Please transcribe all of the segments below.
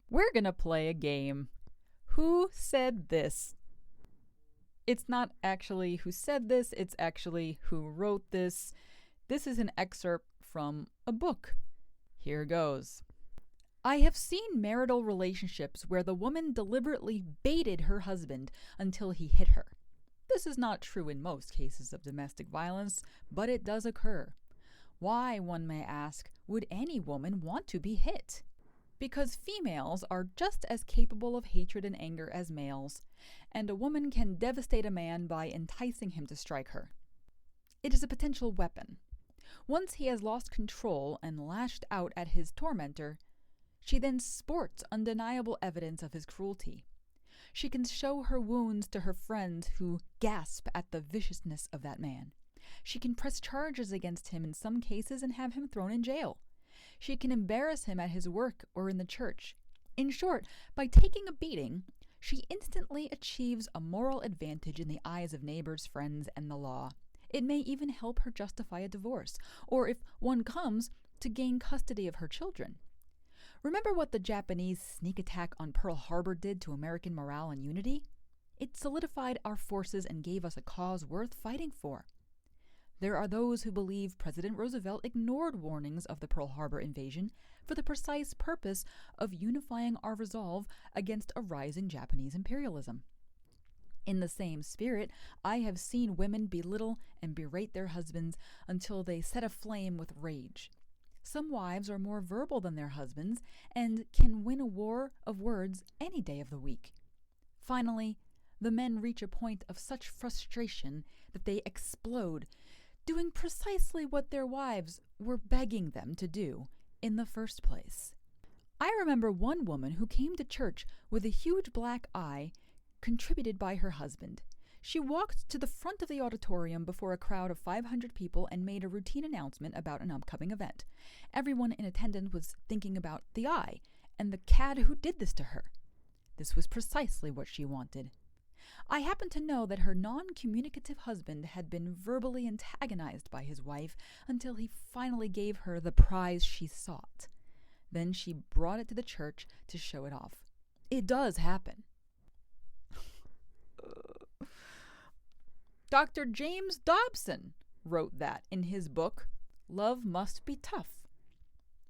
We're gonna play a game. Who said this? It's not actually who said this, it's actually who wrote this. This is an excerpt from a book. Here goes. I have seen marital relationships where the woman deliberately baited her husband until he hit her. This is not true in most cases of domestic violence, but it does occur. Why, one may ask, would any woman want to be hit? Because females are just as capable of hatred and anger as males, and a woman can devastate a man by enticing him to strike her. It is a potential weapon. Once he has lost control and lashed out at his tormentor, she then sports undeniable evidence of his cruelty. She can show her wounds to her friends who gasp at the viciousness of that man. She can press charges against him in some cases and have him thrown in jail. She can embarrass him at his work or in the church. In short, by taking a beating, she instantly achieves a moral advantage in the eyes of neighbors, friends, and the law. It may even help her justify a divorce, or if one comes, to gain custody of her children. Remember what the Japanese sneak attack on Pearl Harbor did to American morale and unity? It solidified our forces and gave us a cause worth fighting for. There are those who believe President Roosevelt ignored warnings of the Pearl Harbor invasion for the precise purpose of unifying our resolve against a rising Japanese imperialism. In the same spirit, I have seen women belittle and berate their husbands until they set aflame with rage. Some wives are more verbal than their husbands and can win a war of words any day of the week. Finally, the men reach a point of such frustration that they explode, doing precisely what their wives were begging them to do in the first place. I remember one woman who came to church with a huge black eye contributed by her husband. She walked to the front of the auditorium before a crowd of 500 people and made a routine announcement about an upcoming event. Everyone in attendance was thinking about the eye and the cad who did this to her. This was precisely what she wanted. I happen to know that her non-communicative husband had been verbally antagonized by his wife until he finally gave her the prize she sought. Then she brought it to the church to show it off. It does happen. Dr. James Dobson wrote that in his book, Love Must Be Tough,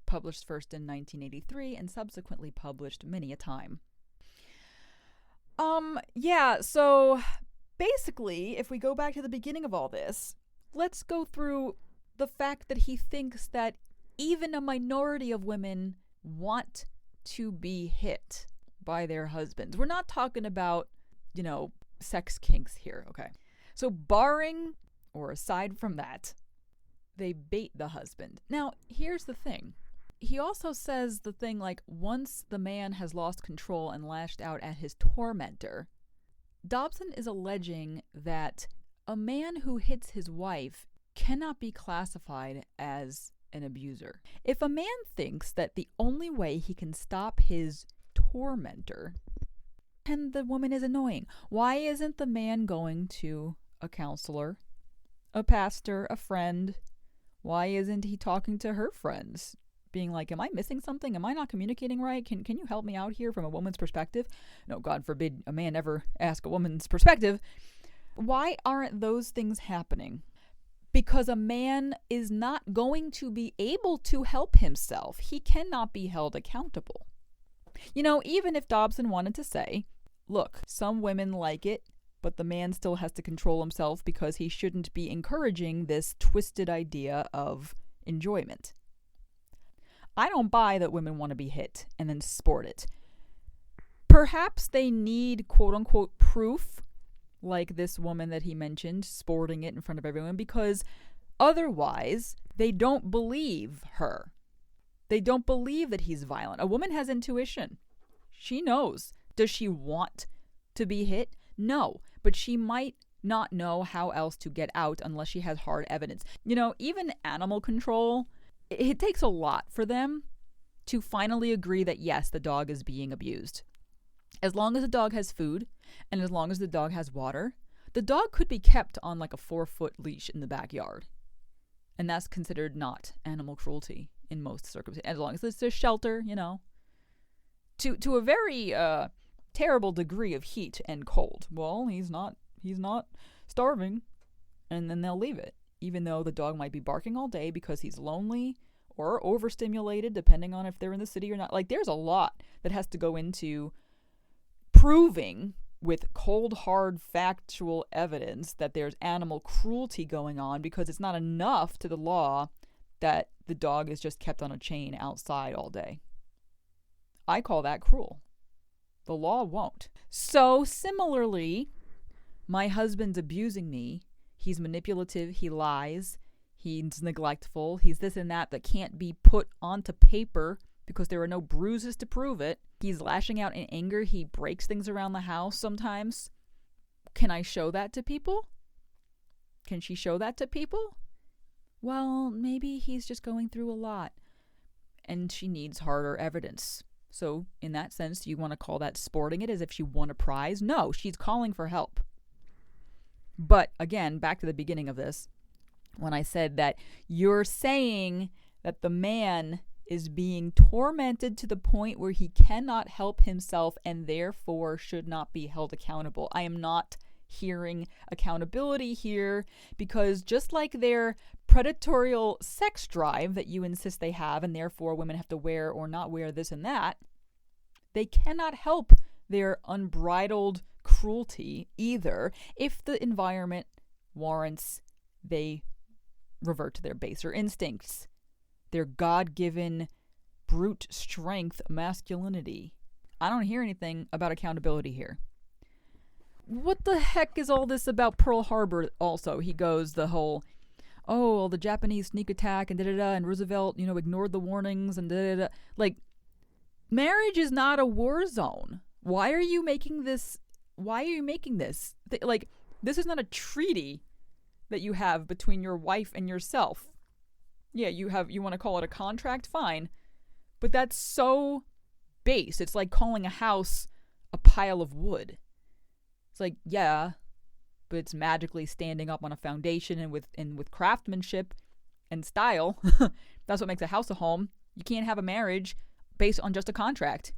published first in 1983 and subsequently published many a time. So basically, if we go back to the beginning of all this, let's go through the fact that he thinks that even a minority of women want to be hit by their husbands. We're not talking about, sex kinks here, okay? So barring or aside from that, they bait the husband. Now, here's the thing. He also says the thing like, once the man has lost control and lashed out at his tormentor, Dobson is alleging that a man who hits his wife cannot be classified as an abuser. If a man thinks that the only way he can stop his tormentor, and the woman is annoying, why isn't the man going to a counselor, a pastor, a friend? Why isn't he talking to her friends? Being like, am I missing something? Am I not communicating right? Can you help me out here from a woman's perspective? No, God forbid a man ever ask a woman's perspective. Why aren't those things happening? Because a man is not going to be able to help himself. He cannot be held accountable. Even if Dobson wanted to say, look, some women like it, but the man still has to control himself because he shouldn't be encouraging this twisted idea of enjoyment. I don't buy that women want to be hit and then sport it. Perhaps they need quote-unquote proof, like this woman that he mentioned, sporting it in front of everyone, because otherwise they don't believe her. They don't believe that he's violent. A woman has intuition. She knows. Does she want to be hit? No, but she might not know how else to get out unless she has hard evidence. Even animal control, it takes a lot for them to finally agree that, yes, the dog is being abused. As long as the dog has food and as long as the dog has water, the dog could be kept on like a 4-foot leash in the backyard. And that's considered not animal cruelty in most circumstances, as long as it's a shelter, To a very terrible degree of heat and cold. Well, he's not starving, and then they'll leave it, even though the dog might be barking all day because he's lonely or overstimulated, depending on if they're in the city or not. Like, there's a lot that has to go into proving with cold, hard, factual evidence that there's animal cruelty going on, because it's not enough to the law that the dog is just kept on a chain outside all day. I call that cruel. The law won't. So similarly, my husband's abusing me. He's manipulative. He lies. He's neglectful. He's this and that can't be put onto paper because there are no bruises to prove it. He's lashing out in anger. He breaks things around the house sometimes. Can I show that to people? Can she show that to people? Well, maybe he's just going through a lot and she needs harder evidence. So in that sense, you want to call that sporting it as if she won a prize? No, she's calling for help. But again, back to the beginning of this, when I said that you're saying that the man is being tormented to the point where he cannot help himself and therefore should not be held accountable. I am not hearing accountability here, because just like their predatorial sex drive that you insist they have, and therefore women have to wear or not wear this and that, they cannot help their unbridled cruelty either if the environment warrants they revert to their baser instincts, their God-given brute strength masculinity. I don't hear anything about accountability here. What the heck is all this about Pearl Harbor also? He goes the whole, the Japanese sneak attack and da-da-da, and Roosevelt, ignored the warnings and da-da-da. Like, marriage is not a war zone. Why are you making this? Like, this is not a treaty that you have between your wife and yourself. Yeah, you want to call it a contract? Fine. But that's so base. It's like calling a house a pile of wood. It's like, yeah, but it's magically standing up on a foundation and with craftsmanship and style. That's what makes a house a home. You can't have a marriage based on just a contract.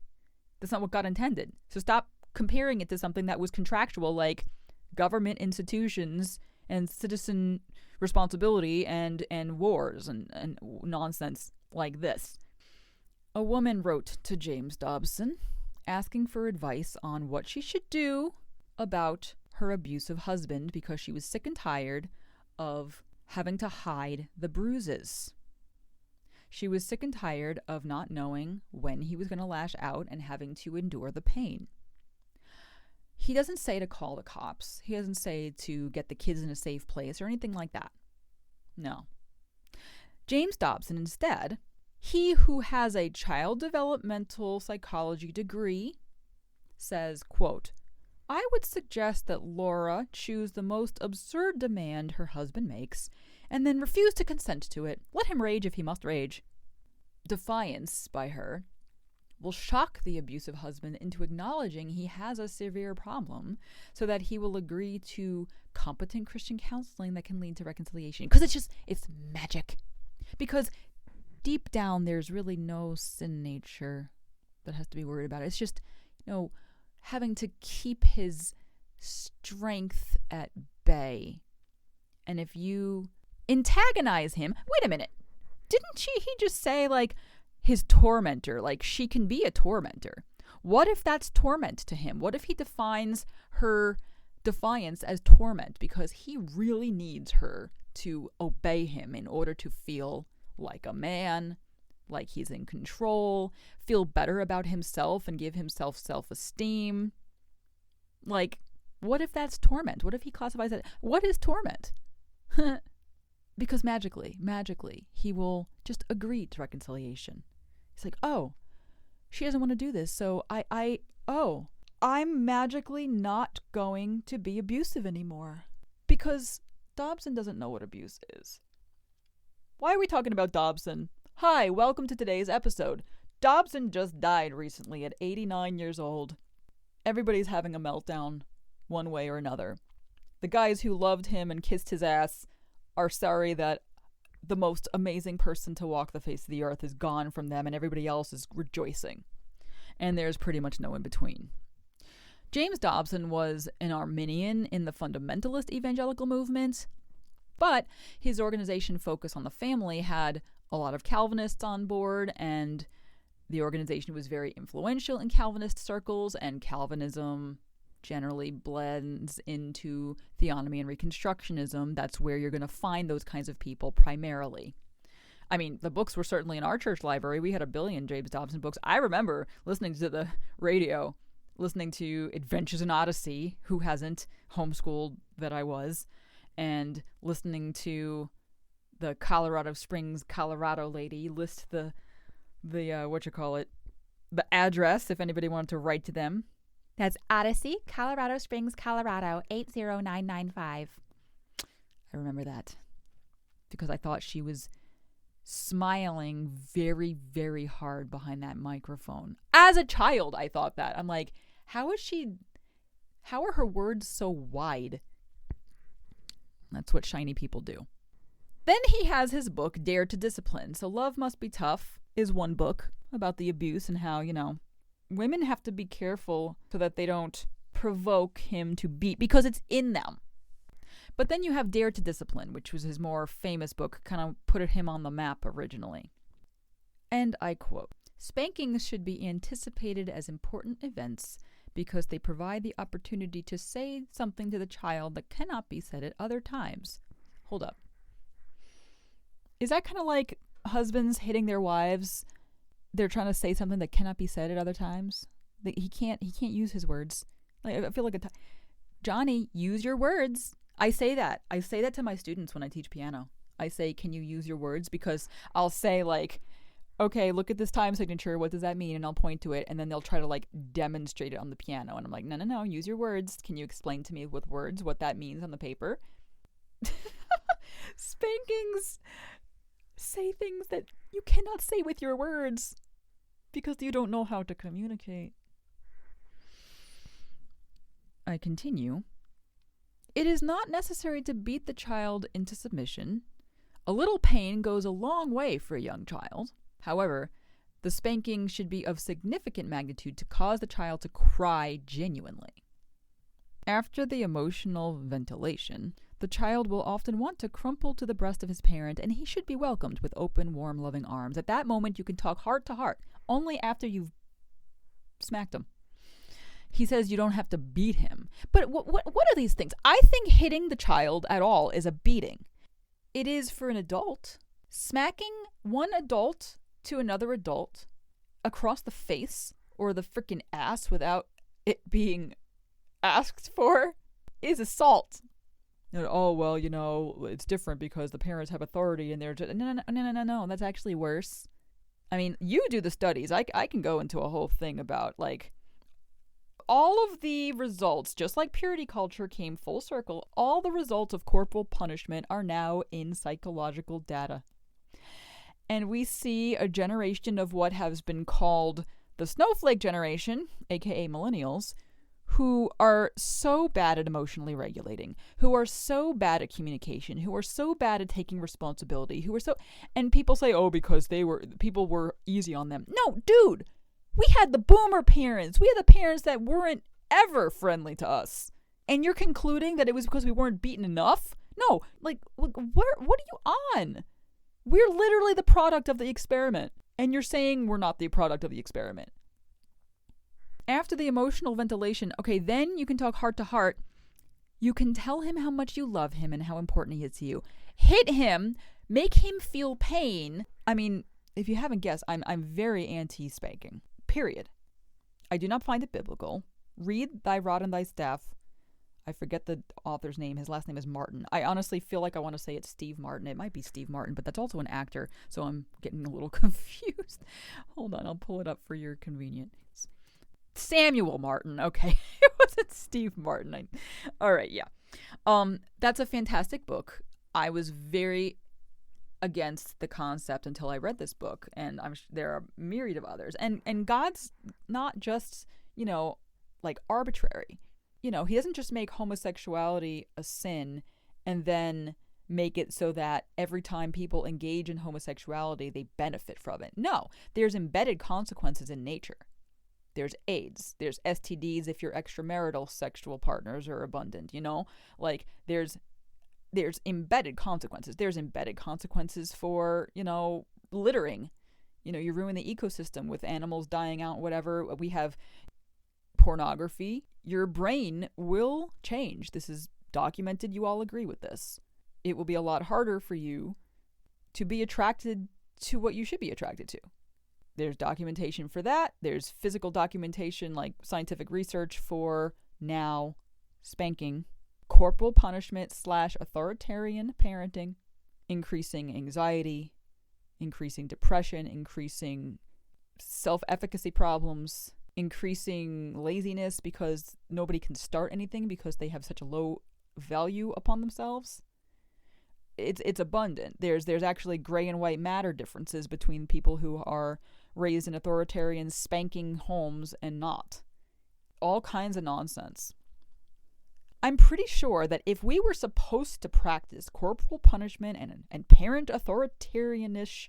That's not what God intended. So stop comparing it to something that was contractual, like government institutions and citizen responsibility and wars and nonsense like this. A woman wrote to James Dobson asking for advice on what she should do about her abusive husband, because she was sick and tired of having to hide the bruises. She was sick and tired of not knowing when he was going to lash out and having to endure the pain. He doesn't say to call the cops. He doesn't say to get the kids in a safe place or anything like that. No. James Dobson, instead, he who has a child developmental psychology degree, says, quote, I would suggest that Laura choose the most absurd demand her husband makes and then refuse to consent to it. Let him rage if he must rage. Defiance by her will shock the abusive husband into acknowledging he has a severe problem so that he will agree to competent Christian counseling that can lead to reconciliation. Because it's magic. Because deep down, there's really no sin nature that has to be worried about. It's just, having to keep his strength at bay. And if you antagonize him, wait a minute, didn't he just say, like, his tormentor, like, she can be a tormentor? What if that's torment to him? What if he defines her defiance as torment because he really needs her to obey him in order to feel like a man, like he's in control, feel better about himself and give himself self-esteem? Like, what if that's torment? What if he classifies it? What is torment? Because magically, he will just agree to reconciliation. He's like, she doesn't want to do this, so I'm magically not going to be abusive anymore. Because Dobson doesn't know what abuse is. Why are we talking about Dobson? Hi, welcome to today's episode. Dobson just died recently at 89 years old. Everybody's having a meltdown one way or another. The guys who loved him and kissed his ass are sorry that the most amazing person to walk the face of the earth is gone from them and everybody else is rejoicing. And there's pretty much no in between. James Dobson was an Arminian in the fundamentalist evangelical movement, but his organization Focus on the Family had a lot of Calvinists on board, and the organization was very influential in Calvinist circles, and Calvinism generally blends into theonomy and reconstructionism. That's where you're going to find those kinds of people primarily. I mean, the books were certainly in our church library. We had 1 billion James Dobson books. I remember listening to the radio, listening to Adventures in Odyssey, who hasn't, homeschooled that I was, and listening to the Colorado Springs, Colorado lady list the the address if anybody wanted to write to them. That's Odyssey, Colorado Springs, Colorado, 80995. I remember that because I thought she was smiling very, very hard behind that microphone. As a child, I thought that. I'm like, how are her words so wide? That's what shiny people do. Then he has his book, Dare to Discipline. So Love Must Be Tough is one book about the abuse and how, women have to be careful so that they don't provoke him to beat because it's in them. But then you have Dare to Discipline, which was his more famous book, kind of put him on the map originally. And I quote, "Spankings should be anticipated as important events because they provide the opportunity to say something to the child that cannot be said at other times." Hold up. Is that kind of like husbands hitting their wives? They're trying to say something that cannot be said at other times. He can't use his words. Like, I feel like Johnny, use your words. I say that to my students when I teach piano. I say, can you use your words? Because I'll say like, okay, look at this time signature. What does that mean? And I'll point to it, and then they'll try to like demonstrate it on the piano. And I'm like, no, use your words. Can you explain to me with words what that means on the paper? Spankings say things that you cannot say with your words because you don't know how to communicate. I continue. It is not necessary to beat the child into submission. A little pain goes a long way for a young child. However, the spanking should be of significant magnitude to cause the child to cry genuinely. After the emotional ventilation, the child will often want to crumple to the breast of his parent, and he should be welcomed with open, warm, loving arms. At that moment, you can talk heart to heart, only after you've smacked him. He says you don't have to beat him. But what are these things? I think hitting the child at all is a beating. It is for an adult. Smacking one adult to another adult across the face or the freaking ass without it being asked for is assault. Oh, well, it's different because the parents have authority and they're just... No. That's actually worse. I mean, you do the studies. I can go into a whole thing about, like, all of the results, just like purity culture came full circle, all the results of corporal punishment are now in psychological data. And we see a generation of what has been called the snowflake generation, aka millennials, who are so bad at emotionally regulating, who are so bad at communication, who are so bad at taking responsibility, and people say, oh, because people were easy on them. No, dude, we had the boomer parents. We had the parents that weren't ever friendly to us. And you're concluding that it was because we weren't beaten enough? No, like, what are you on? We're literally the product of the experiment. And you're saying we're not the product of the experiment. After the emotional ventilation, okay, then you can talk heart to heart. You can tell him how much you love him and how important he is to you. Hit him, make him feel pain. I mean, if you haven't guessed, I'm very anti-spanking, period. I do not find it biblical. Read Thy Rod and Thy Staff. I forget the author's name. His last name is Martin. I honestly feel like I want to say it's Steve Martin. It might be Steve Martin, but that's also an actor, so I'm getting a little confused. Hold on, I'll pull it up for your convenience. Samuel Martin. Okay. It wasn't Steve Martin. All right. Yeah. That's a fantastic book. I was very against the concept until I read this book, and there are a myriad of others. And God's not just, like arbitrary. he doesn't just make homosexuality a sin and then make it so that every time people engage in homosexuality, they benefit from it. No, there's embedded consequences in nature. There's AIDS. There's STDs if your extramarital sexual partners are abundant, Like, there's embedded consequences. There's embedded consequences for, littering. You ruin the ecosystem with animals dying out, whatever. We have pornography. Your brain will change. This is documented. You all agree with this. It will be a lot harder for you to be attracted to what you should be attracted to. There's documentation for that. There's physical documentation, like scientific research for now spanking, corporal punishment / authoritarian parenting, increasing anxiety, increasing depression, increasing self-efficacy problems, increasing laziness because nobody can start anything because they have such a low value upon themselves. It's abundant. There's actually gray and white matter differences between people who are raised in authoritarian spanking homes and not. All kinds of nonsense. I'm pretty sure that if we were supposed to practice corporal punishment and parent authoritarianish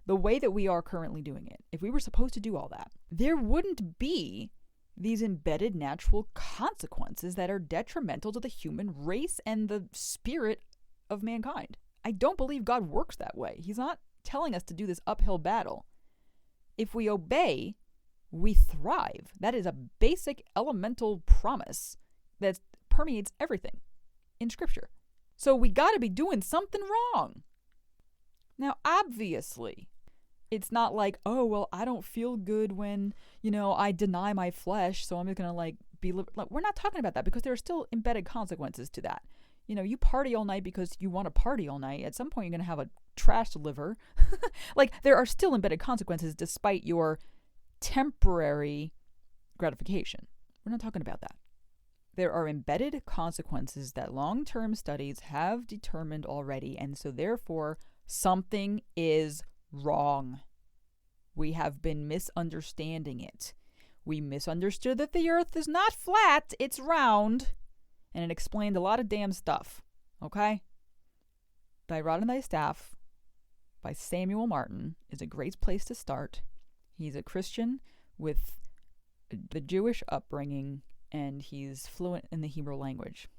the way that we are currently doing it, if we were supposed to do all that, there wouldn't be these embedded natural consequences that are detrimental to the human race and the spirit of mankind. I don't believe God works that way. He's not telling us to do this uphill battle. If we obey, we thrive. That is a basic elemental promise that permeates everything in Scripture. So we got to be doing something wrong. Now, obviously, it's not like, oh, well, I don't feel good when, I deny my flesh, so I'm just going to be... We're not talking about that because there are still embedded consequences to that. You party all night because you want to party all night. At some point, you're going to have a trashed liver. There are still embedded consequences despite your temporary gratification. We're not talking about that. There are embedded consequences that long-term studies have determined already, and so therefore, something is wrong. We have been misunderstanding it. We misunderstood that the earth is not flat, it's round. And it explained a lot of damn stuff, okay? Thy Rod and Thy Staff by Samuel Martin is a great place to start. He's a Christian with the Jewish upbringing, and he's fluent in the Hebrew language.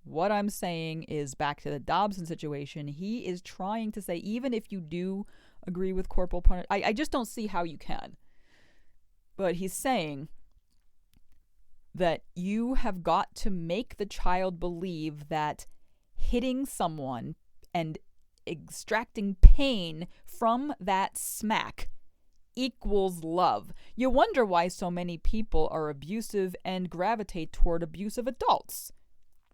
What I'm saying is back to the Dobson situation. He is trying to say, even if you do agree with corporal punishment, I just don't see how you can. But he's saying that you have got to make the child believe that hitting someone and extracting pain from that smack equals love. You wonder why so many people are abusive and gravitate toward abusive adults.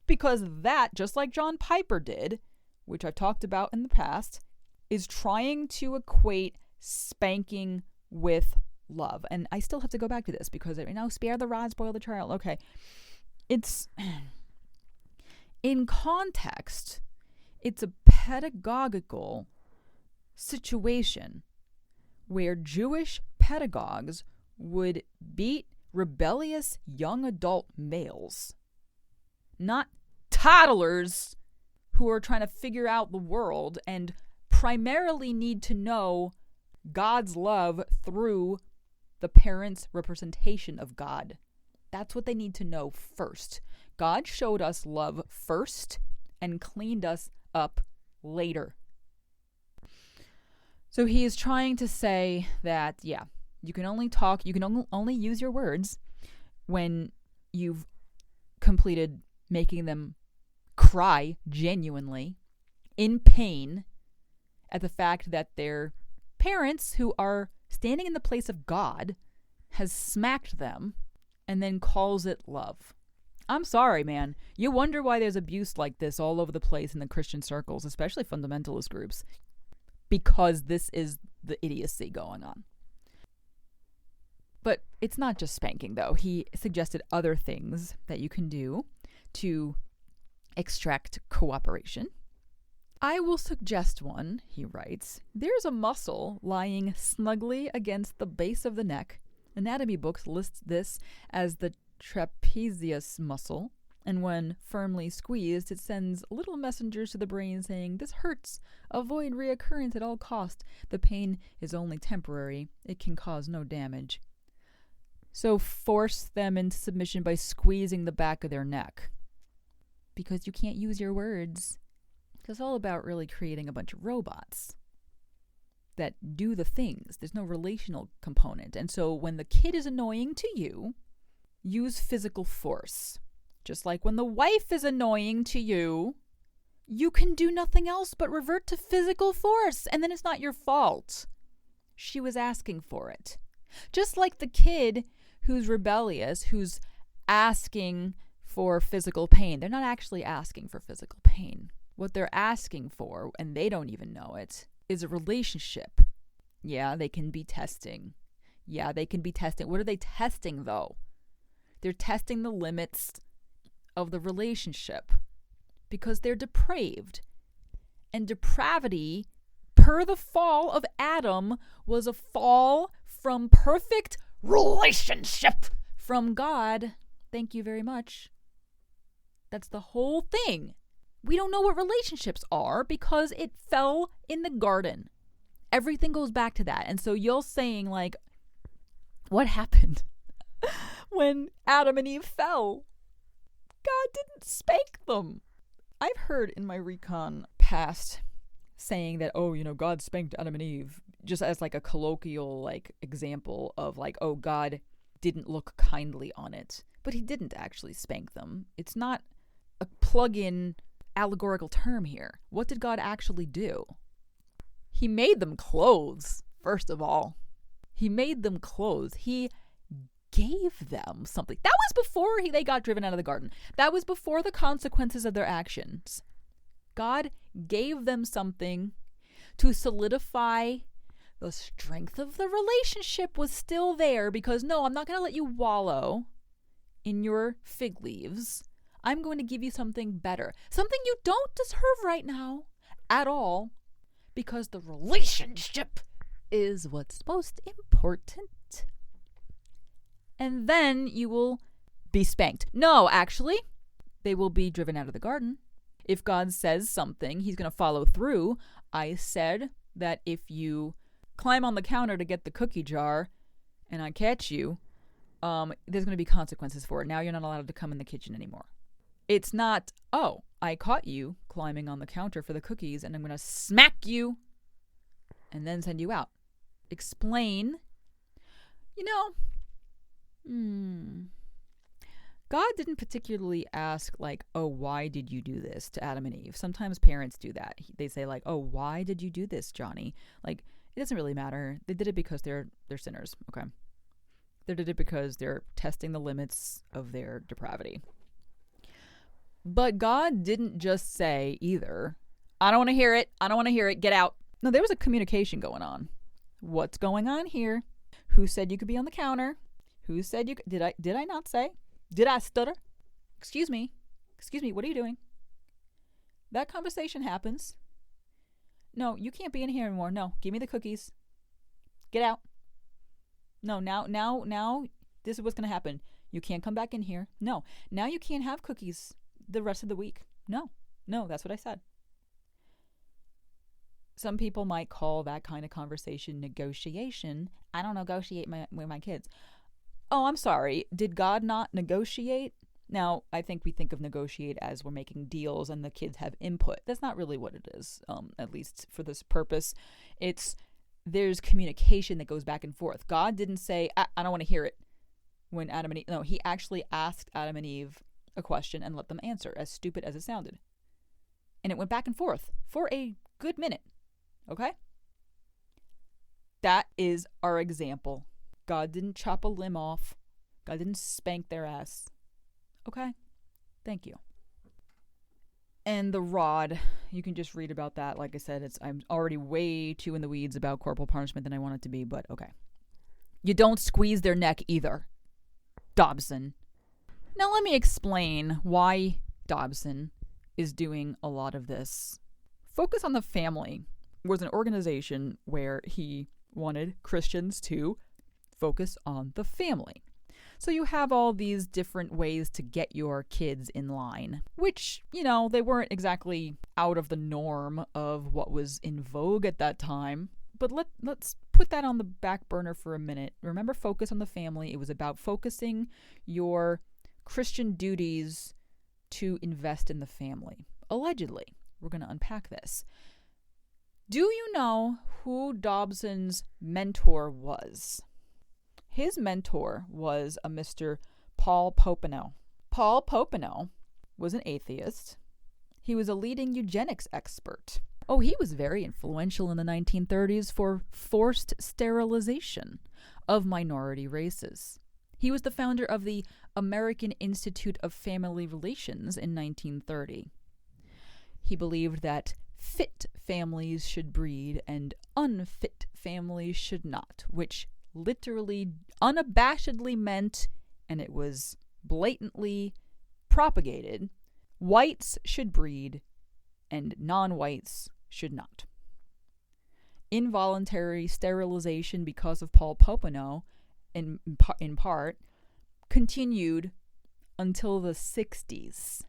Because that, just like John Piper did, which I've talked about in the past, is trying to equate spanking with love. And I still have to go back to this because, spare the rod, spoil the child. Okay. It's, in context, it's a pedagogical situation where Jewish pedagogues would beat rebellious young adult males, not toddlers who are trying to figure out the world and primarily need to know God's love through the parents' representation of God. That's what they need to know first. God showed us love first and cleaned us up later. So he is trying to say that, you can only talk, you can only use your words when you've completed making them cry genuinely in pain at the fact that their parents, who are standing in the place of God, has smacked them and then calls it love. I'm sorry, man. You wonder why there's abuse like this all over the place in the Christian circles, especially fundamentalist groups, because this is the idiocy going on. But it's not just spanking, though. He suggested other things that you can do to extract cooperation. I will suggest one, he writes. There's a muscle lying snugly against the base of the neck. Anatomy books list this as the trapezius muscle, and when firmly squeezed, it sends little messengers to the brain saying, "This hurts. Avoid reoccurrence at all cost. The pain is only temporary. It can cause no damage." So force them into submission by squeezing the back of their neck. Because you can't use your words. It's all about really creating a bunch of robots that do the things. There's no relational component. And so when the kid is annoying to you, use physical force. Just like when the wife is annoying to you, you can do nothing else but revert to physical force. And then it's not your fault. She was asking for it. Just like the kid who's rebellious, who's asking for physical pain. They're not actually asking for physical pain. What they're asking for, and they don't even know it, is a relationship. Yeah, they can be testing. What are they testing, though? They're testing the limits of the relationship because they're depraved. And depravity, per the fall of Adam, was a fall from perfect relationship from God. Thank you very much. That's the whole thing. We don't know what relationships are because it fell in the garden. Everything goes back to that. And so you're saying, like, what happened when Adam and Eve fell? God didn't spank them. I've heard in my recon past saying that, God spanked Adam and Eve, just as like a colloquial like example of like, oh, God didn't look kindly on it. But he didn't actually spank them. It's not a plug-in allegorical term here. What did God actually do? He made them clothes, first of all. He made them clothes. He gave them something. That was before they got driven out of the garden. That was before the consequences of their actions. God gave them something to solidify the strength of the relationship was still there because, no, I'm not going to let you wallow in your fig leaves. I'm going to give you something better. Something you don't deserve right now at all because the relationship is what's most important. And then you will be spanked. No, actually, they will be driven out of the garden. If God says something, he's going to follow through. I said that if you climb on the counter to get the cookie jar and I catch you, there's going to be consequences for it. Now you're not allowed to come in the kitchen anymore. It's not, oh, I caught you climbing on the counter for the cookies and I'm going to smack you and then send you out. Explain. God didn't particularly ask, like, oh, why did you do this to Adam and Eve? Sometimes parents do that. They say, like, oh, why did you do this, Johnny? Like, it doesn't really matter. They did it because they're sinners, okay? They did it because they're testing the limits of their depravity. But God didn't just say either, I don't want to hear it, get out. No, there was a communication going on. What's going on here? Who said you could be on the counter? Who said you could? Did I not say? Did I stutter? Excuse me, what are you doing? That conversation happens. No, you can't be in here anymore. No, give me the cookies. Get out. No, now, this is what's going to happen. You can't come back in here. No, now you can't have cookies the rest of the week. No, that's what I said. Some people might call that kind of conversation negotiation. I don't negotiate with my kids. Oh, I'm sorry. Did God not negotiate? Now, I think we think of negotiate as we're making deals and the kids have input. That's not really what it is, at least for this purpose. There's communication that goes back and forth. God didn't say, I don't want to hear it when Adam and Eve. No, he actually asked Adam and Eve a question and let them answer, as stupid as it sounded. And it went back and forth for a good minute. Okay? That is our example. God didn't chop a limb off. God didn't spank their ass. Okay? Thank you. And the rod, you can just read about that. Like I said, I'm already way too in the weeds about corporal punishment than I want it to be, but okay. You don't squeeze their neck either. Dobson. Now let me explain why Dobson is doing a lot of this. Focus on the Family was an organization where he wanted Christians to focus on the family. So you have all these different ways to get your kids in line, which, they weren't exactly out of the norm of what was in vogue at that time. But let's put that on the back burner for a minute. Remember, focus on the family. It was about focusing your Christian duties to invest in the family. Allegedly. We're going to unpack this. Do you know who Dobson's mentor was? His mentor was a Mr. Paul Popenoe. Paul Popenoe was an atheist. He was a leading eugenics expert. Oh, he was very influential in the 1930s for forced sterilization of minority races. He was the founder of the American Institute of Family Relations in 1930. He believed that fit families should breed and unfit families should not, which literally unabashedly meant, and it was blatantly propagated, whites should breed and non-whites should not. Involuntary sterilization, because of Paul Popenoe, in part, continued until the 60s.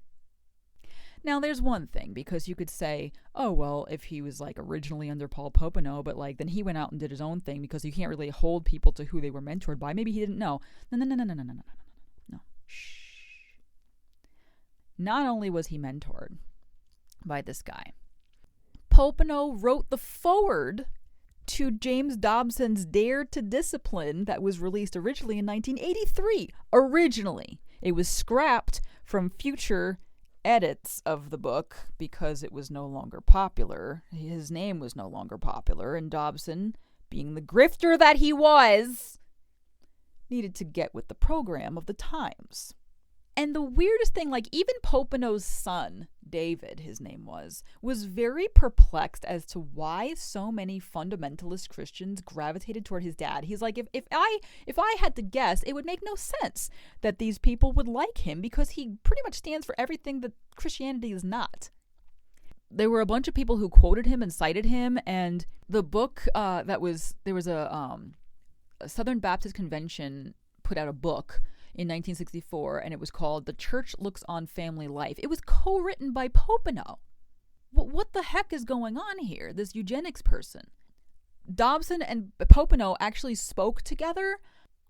Now, there's one thing, because you could say, oh, well, if he was, originally under Paul Popenoe, but, then he went out and did his own thing, because you can't really hold people to who they were mentored by. Maybe he didn't know. No. Shh. Not only was he mentored by this guy, Popenoe wrote the foreword to James Dobson's Dare to Discipline that was released originally in 1983. Originally. It was scrapped from future edits of the book because it was no longer popular. His name was no longer popular, and Dobson, being the grifter that he was, needed to get with the program of the times. And the weirdest thing, even Popenoe's son, David, his name was very perplexed as to why so many fundamentalist Christians gravitated toward his dad. He's like, if I had to guess, it would make no sense that these people would like him, because he pretty much stands for everything that Christianity is not. There were a bunch of people who quoted him and cited him, and the book there was a Southern Baptist Convention put out a book in 1964, and it was called The Church Looks on Family Life. It was co-written by Popenoe. What the heck is going on here? This eugenics person. Dobson and Popenoe actually spoke together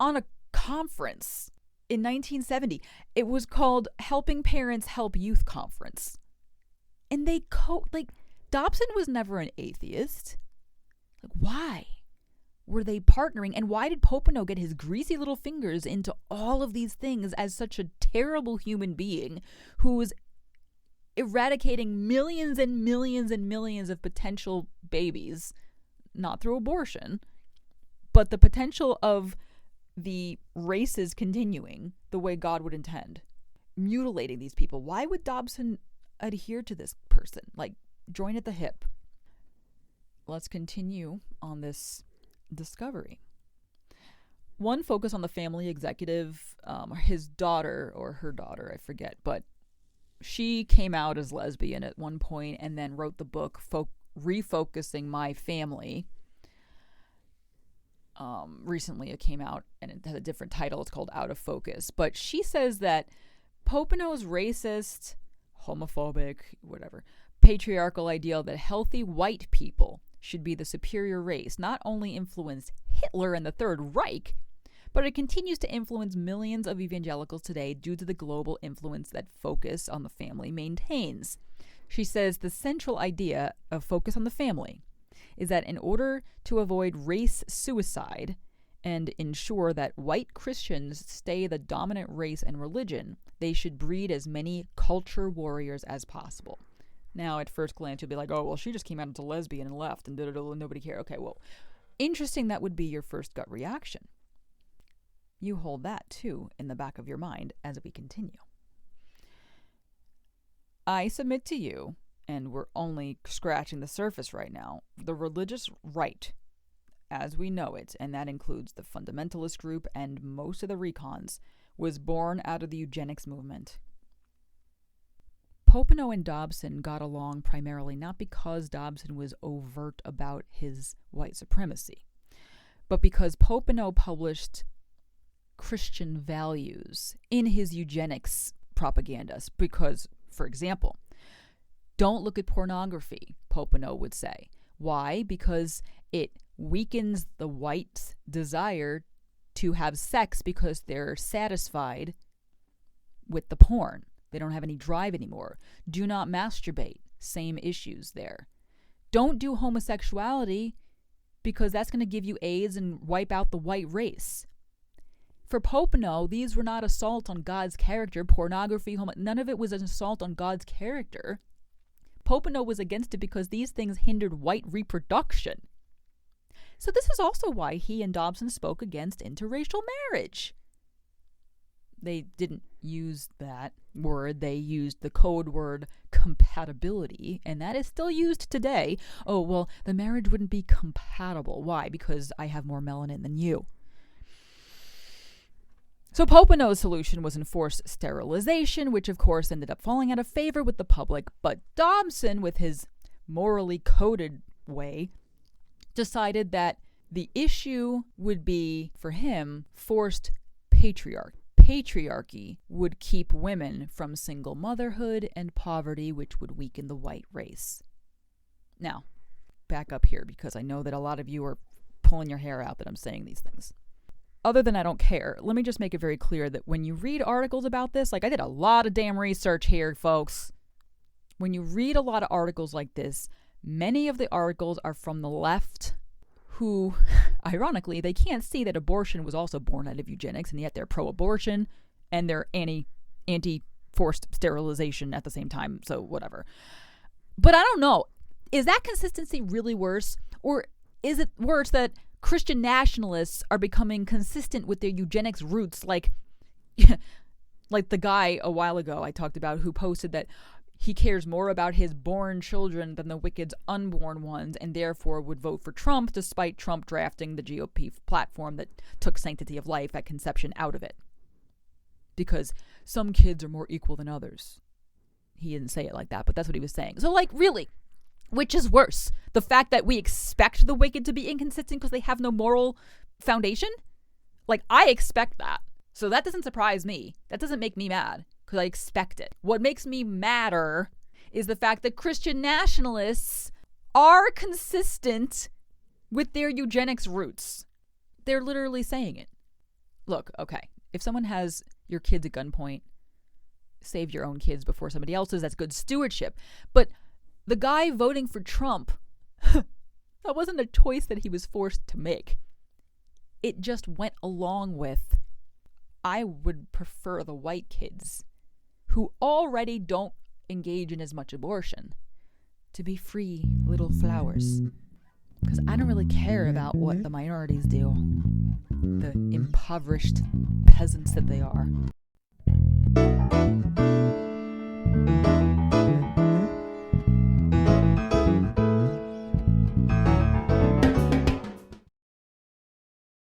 on a conference in 1970. It was called Helping Parents Help Youth Conference. And they Dobson was never an atheist. Why were they partnering, and why did Popenoe get his greasy little fingers into all of these things as such a terrible human being who was eradicating millions and millions and millions of potential babies, not through abortion, but the potential of the races continuing the way God would intend, mutilating these people? Why would Dobson adhere to this person? Join at the hip. Let's continue on this discovery. One focus on the family executive, his daughter, or her daughter, I forget, but she came out as lesbian at one point and then wrote the book Refocusing My Family. Recently it came out and it has a different title. It's called Out of Focus. But she says that Popenoe's racist, homophobic, whatever, patriarchal ideal that healthy white people should be the superior race not only influenced Hitler and the Third Reich, but it continues to influence millions of evangelicals today due to the global influence that focus on the family maintains. She says the central idea of focus on the family is that in order to avoid race suicide and ensure that white Christians stay the dominant race and religion, they should breed as many culture warriors as possible. Now, at first glance, you'll be like, oh, well, she just came out as a lesbian and left and nobody cared. Okay, well, interesting that would be your first gut reaction. You hold that, too, in the back of your mind as we continue. I submit to you, and we're only scratching the surface right now, the religious right, as we know it, and that includes the fundamentalist group and most of the recons, was born out of the eugenics movement. Popenoe and Dobson got along primarily not because Dobson was overt about his white supremacy, but because Popenoe published Christian values in his eugenics propaganda. Because, for example, don't look at pornography, Popenoe would say. Why? Because it weakens the white's desire to have sex because they're satisfied with the porn. They don't have any drive anymore. Do not masturbate. Same issues there. Don't do homosexuality because that's going to give you AIDS and wipe out the white race. For Popenoe, these were not assault on God's character. Pornography, none of it was an assault on God's character. Popenoe was against it because these things hindered white reproduction. So this is also why he and Dobson spoke against interracial marriage. They didn't use that word. They used the code word compatibility, and that is still used today. Oh, well, the marriage wouldn't be compatible. Why? Because I have more melanin than you. So Popenoe's solution was enforced sterilization, which of course ended up falling out of favor with the public. But Dobson, with his morally coded way, decided that the issue would be, for him, forced patriarchy. Patriarchy would keep women from single motherhood and poverty, which would weaken the white race. Now, back up here, because I know that a lot of you are pulling your hair out that I'm saying these things. Other than I don't care, let me just make it very clear that when you read articles about this, like I did a lot of damn research here, folks. When you read a lot of articles like this, many of the articles are from the left who, ironically, they can't see that abortion was also born out of eugenics, and yet they're pro-abortion and they're anti-forced sterilization at the same time, so whatever. But I don't know. Is that consistency really worse? Or is it worse that Christian nationalists are becoming consistent with their eugenics roots, like the guy a while ago I talked about who posted that he cares more about his born children than the wicked's unborn ones, and therefore would vote for Trump despite Trump drafting the GOP platform that took sanctity of life at conception out of it. Because some kids are more equal than others. He didn't say it like that, but that's what he was saying. So, really, which is worse? The fact that we expect the wicked to be inconsistent because they have no moral foundation? I expect that. So that doesn't surprise me. That doesn't make me mad. Because I expect it. What makes me madder is the fact that Christian nationalists are consistent with their eugenics roots. They're literally saying it. Look, okay, if someone has your kids at gunpoint, save your own kids before somebody else's, that's good stewardship. But the guy voting for Trump, that wasn't a choice that he was forced to make. It just went along with, I would prefer the white kids who already don't engage in as much abortion to be free little flowers. Because I don't really care about what the minorities do. The impoverished peasants that they are.